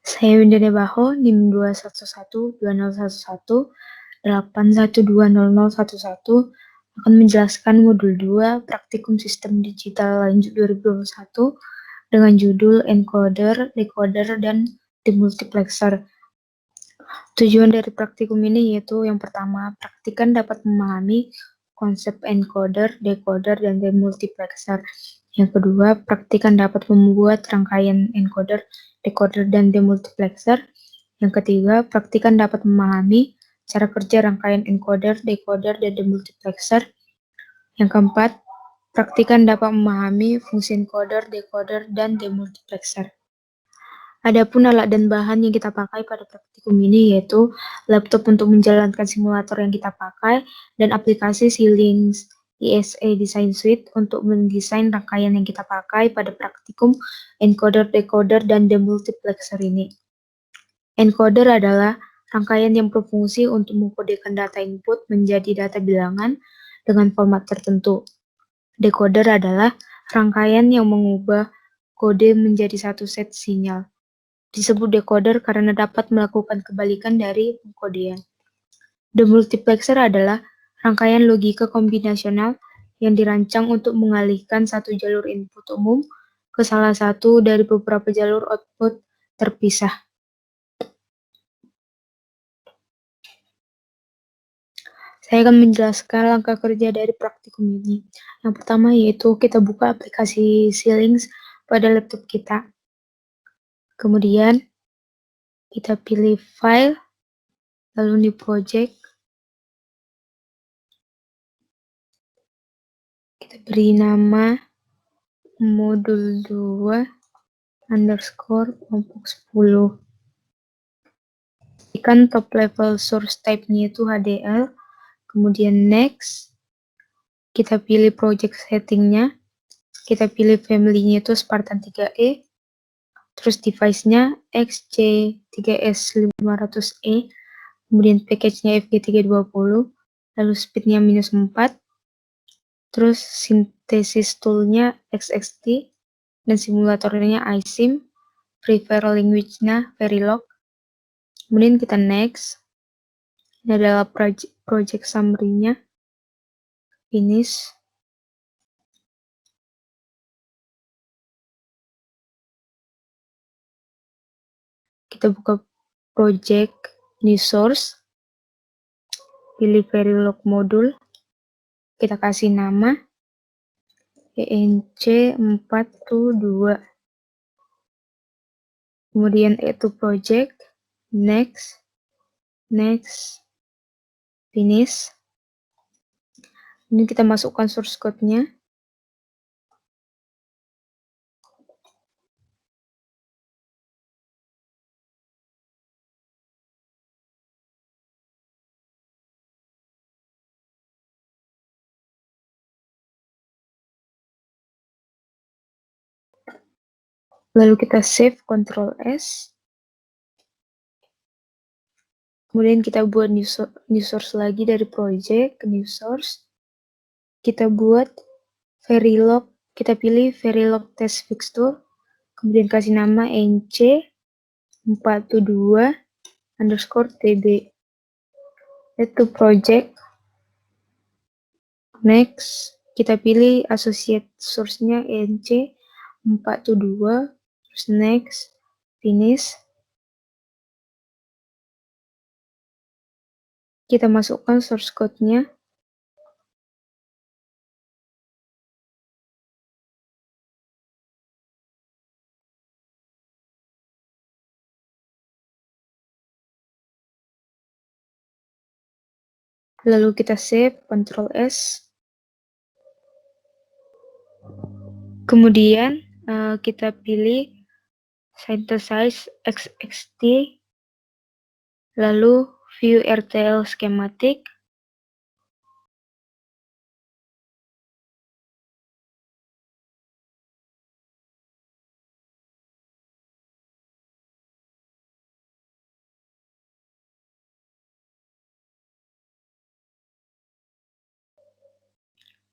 Saya Winda Baho, NIM 21120118181200011 akan menjelaskan modul 2 Praktikum Sistem Digital Lanjut 2021 dengan judul Encoder, Decoder, dan Demultiplexer. Tujuan dari praktikum ini yaitu yang pertama, praktikan dapat memahami konsep encoder, decoder, dan demultiplexer. Yang kedua, praktikan dapat membuat rangkaian encoder, decoder, dan demultiplexer. Yang ketiga, praktikan dapat memahami cara kerja rangkaian encoder, decoder, dan demultiplexer. Yang keempat, praktikan dapat memahami fungsi encoder, decoder, dan demultiplexer. Adapun alat dan bahan yang kita pakai pada praktikum ini yaitu laptop untuk menjalankan simulator yang kita pakai dan aplikasi Xilinx ISA Design Suite untuk mendesain rangkaian yang kita pakai pada praktikum encoder, decoder, dan demultiplexer ini. Encoder adalah rangkaian yang berfungsi untuk mengkodekan data input menjadi data bilangan dengan format tertentu. Decoder adalah rangkaian yang mengubah kode menjadi satu set sinyal. Disebut decoder karena dapat melakukan kebalikan dari pengkodean. Demultiplexer adalah rangkaian logika kombinasional yang dirancang untuk mengalihkan satu jalur input umum ke salah satu dari beberapa jalur output terpisah. Saya akan menjelaskan langkah kerja dari praktikum ini. Yang pertama yaitu kita buka aplikasi Xilinx pada laptop kita. Kemudian kita pilih file, lalu new project. Kita beri nama modul 2 underscore kelompok 10. Pastikan top level source type-nya itu HDL. Kemudian next. Kita pilih project setting-nya. Kita pilih family-nya itu Spartan 3E. Terus device-nya XC3S500E. Kemudian package-nya FG320. Lalu speed-nya -4. Terus synthesis tool-nya XXT. Dan simulatornya iSim. Prefer language-nya Verilog. Kemudian kita next. Ini adalah project summary-nya. Finish. Kita buka project new source. Pilih Verilog modul. Kita kasih nama ENC422. Kemudian add to project. Next. Next. Finish. Ini kita masukkan source code-nya. Lalu kita save, Ctrl S. Kemudian kita buat new source lagi dari project, new source. Kita buat Verilog, kita pilih Verilog test fixture. Kemudian kasih nama NC422 underscore TB. Itu project. Next, kita pilih associate source-nya NC422. Terus next, finish. Kita masukkan source code-nya. Lalu kita save, Ctrl S. Kemudian kita pilih synthesize XXT. Lalu view RTL schematic.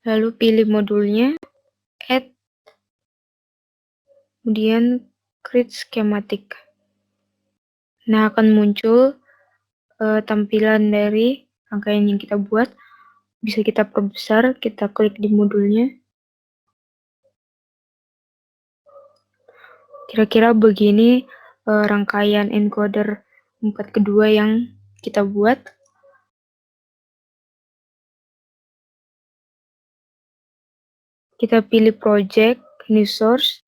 Lalu pilih modulnya, add, kemudian create schematic. Nah, akan muncul tampilan dari rangkaian yang kita buat. Bisa kita perbesar, kita klik di modulnya. Kira-kira begini rangkaian encoder 4 kedua yang kita buat. Kita pilih project, new source,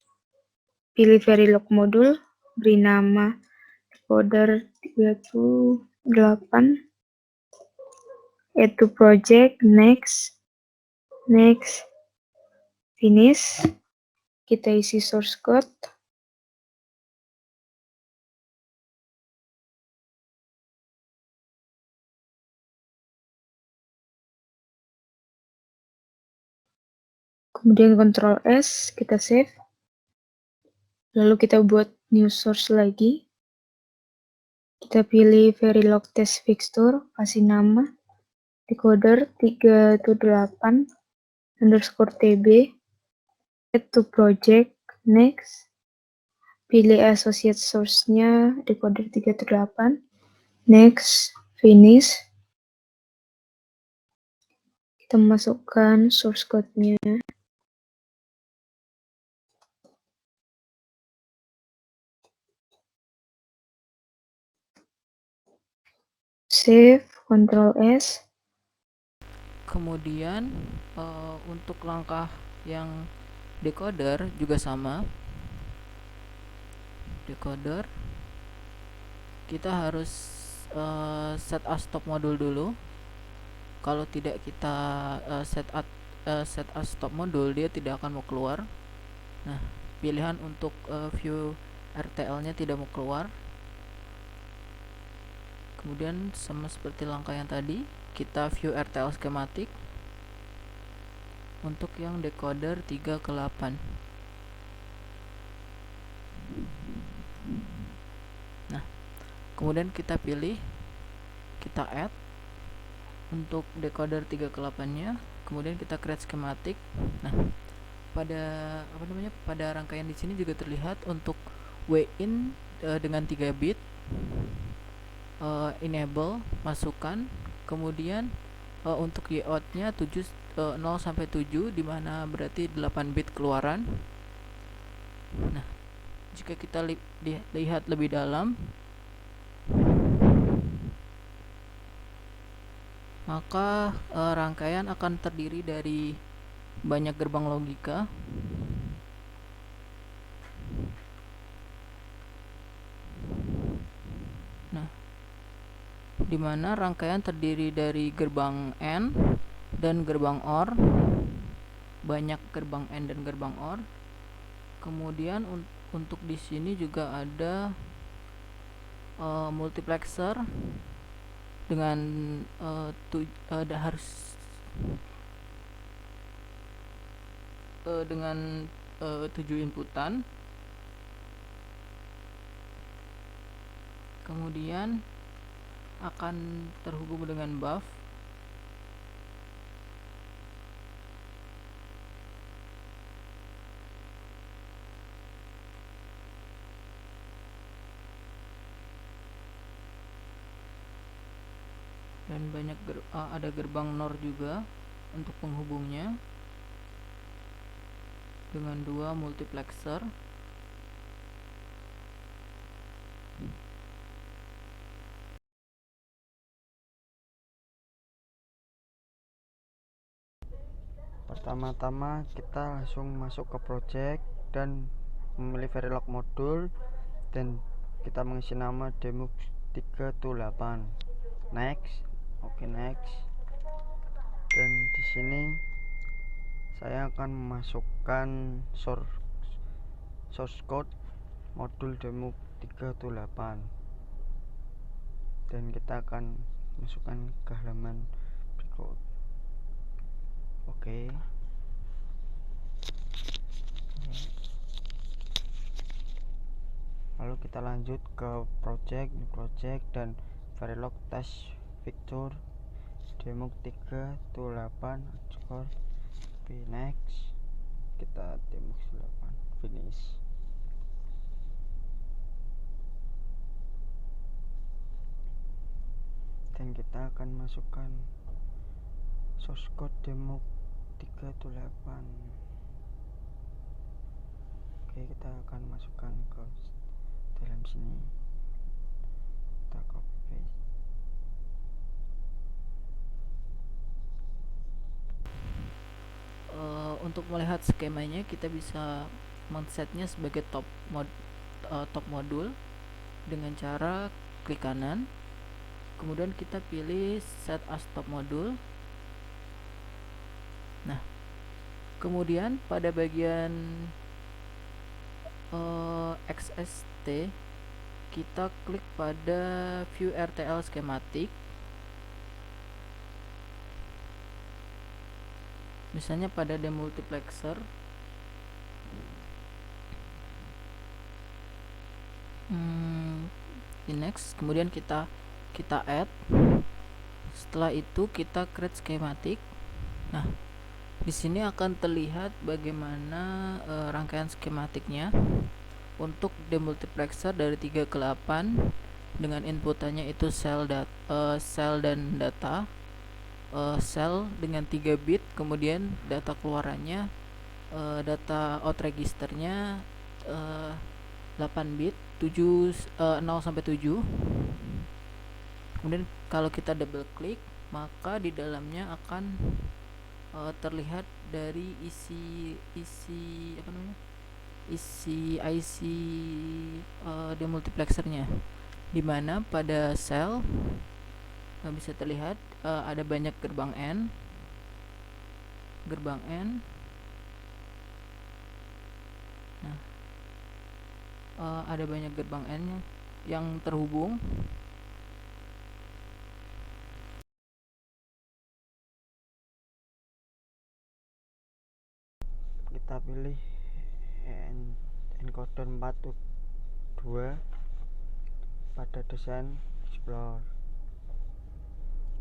pilih Verilog modul, beri nama decoder 38, add to project, next, finish. Kita isi source code. Kemudian Ctrl S, kita save. Lalu kita buat new source lagi. Kita pilih Verilog test fixture, kasih nama decoder 328 underscore TB, add to project, next. Pilih associate source-nya decoder 328, next, finish. Kita masukkan source code-nya. Save, Ctrl S. Kemudian untuk langkah yang decoder juga sama. Decoder kita harus set as stop modul dulu. Kalau tidak kita set as stop modul, dia tidak akan mau keluar. Nah, pilihan untuk view RTL-nya tidak mau keluar. Kemudian sama seperti langkah yang tadi, kita view RTL schematic untuk yang decoder 3 ke 8. Nah, kemudian kita pilih, kita add untuk decoder 3 ke 8-nya, kemudian kita create schematic. Nah, pada rangkaian di sini juga terlihat untuk WIN dengan 3 bit, enable masukkan, kemudian untuk yout-nya 0 sampai 7, dimana berarti 8 bit keluaran. Nah, jika kita lihat lebih dalam, maka rangkaian akan terdiri dari banyak gerbang logika. Nah, dimana rangkaian terdiri dari gerbang AND dan gerbang OR, banyak gerbang AND dan gerbang OR. Kemudian untuk di sini juga ada multiplexer dengan dengan 7 inputan. Kemudian akan terhubung dengan buff. Dan ada gerbang NOR juga untuk penghubungnya dengan 2 multiplexer. Pertama-tama kita langsung masuk ke project dan memilih Verilog modul dan kita mengisi nama demo 328. Next, oke, next. Dan di sini saya akan memasukkan source code modul demo 328 dan kita akan masukkan ke halaman berikut. Oke. Lalu kita lanjut ke project dan Verilog test fixture demo 328 underscore next. Kita demo 8 finish. dan kita akan masukkan source code demo 328. Oke, kita akan masukkan ke dalam sini, kita copy paste. Untuk melihat skemanya kita bisa men-setnya sebagai top modul dengan cara klik kanan, kemudian kita pilih set as top modul. Nah, kemudian pada bagian XST kita klik pada view RTL schematic. Misalnya pada demultiplexer. Next, kemudian kita add. Setelah itu kita create schematic. Nah, di sini akan terlihat bagaimana rangkaian skematiknya untuk demultiplexer dari 3 ke 8 dengan inputannya itu cell dan data. Cell dengan 3 bit, kemudian data keluarannya data out registernya 8 bit, 0 sampai 7. Kemudian kalau kita double klik, maka di dalamnya akan terlihat dari isi IC demultiplexernya, dimana pada cell bisa terlihat ada banyak gerbang N. Nah, ada banyak gerbang N yang terhubung. Kita pilih encoder 4.2 pada desain Explorer.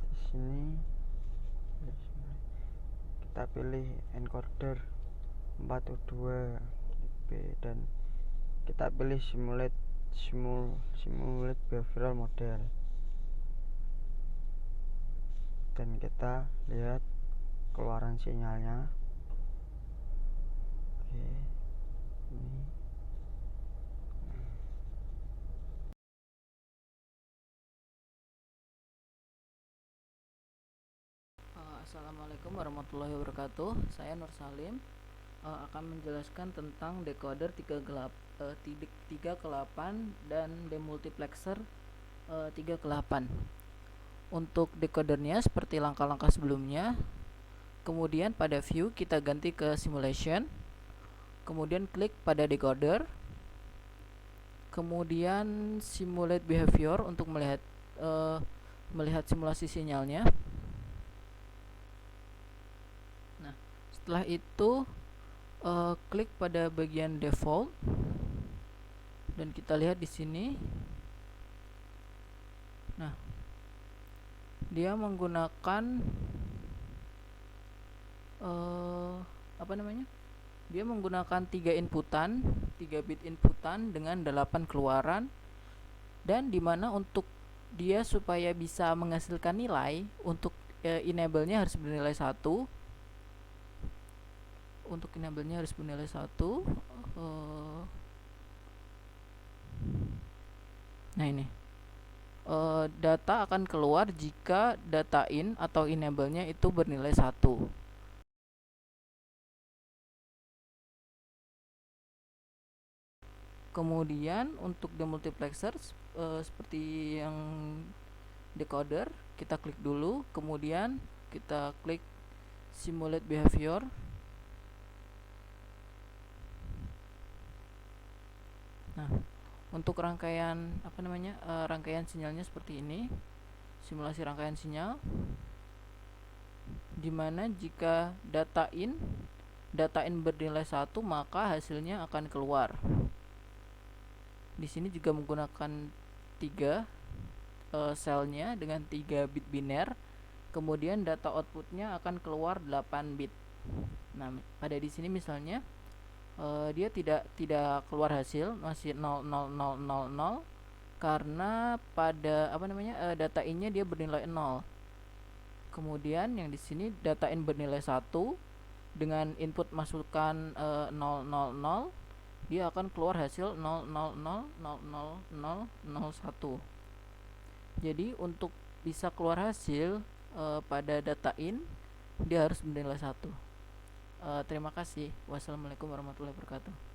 Di sini kita pilih encoder 4.2 dan kita pilih simulate behavioral model, dan kita lihat keluaran sinyalnya. Oke, ini Assalamualaikum warahmatullahi wabarakatuh. Saya Nur Salim akan menjelaskan tentang decoder 3 ke 8 dan demultiplexer 3 ke 8. Untuk decodernya seperti langkah-langkah sebelumnya. Kemudian pada view kita ganti ke simulation. Kemudian klik pada decoder. Kemudian simulate behavior untuk melihat simulasi sinyalnya. Nah, setelah itu klik pada bagian default dan kita lihat di sini. Nah, dia menggunakan dia menggunakan 3 bit inputan dengan 8 keluaran, dan dimana untuk dia supaya bisa menghasilkan nilai, untuk enable-nya harus bernilai 1. Untuk enable-nya harus bernilai 1. Nah, ini data akan keluar jika data in atau enable-nya itu bernilai 1. Kemudian untuk demultiplexer seperti yang decoder, kita klik dulu, kemudian kita klik simulate behavior. Nah, untuk rangkaian rangkaian sinyalnya seperti ini. Simulasi rangkaian sinyal, dimana jika data in bernilai 1, maka hasilnya akan keluar. Di sini juga menggunakan 3 selnya dengan 3 bit biner. Kemudian data outputnya akan keluar 8 bit. Nah, pada di sini misalnya dia tidak keluar hasil, masih 00000. karena pada data in-nya dia bernilai 0. Kemudian yang di sini data in bernilai 1, dengan input masukkan 000, dia akan keluar hasil 000000001. Jadi untuk bisa keluar hasil pada data in, dia harus bernilai 1. Terima kasih. Wassalamualaikum warahmatullahi wabarakatuh.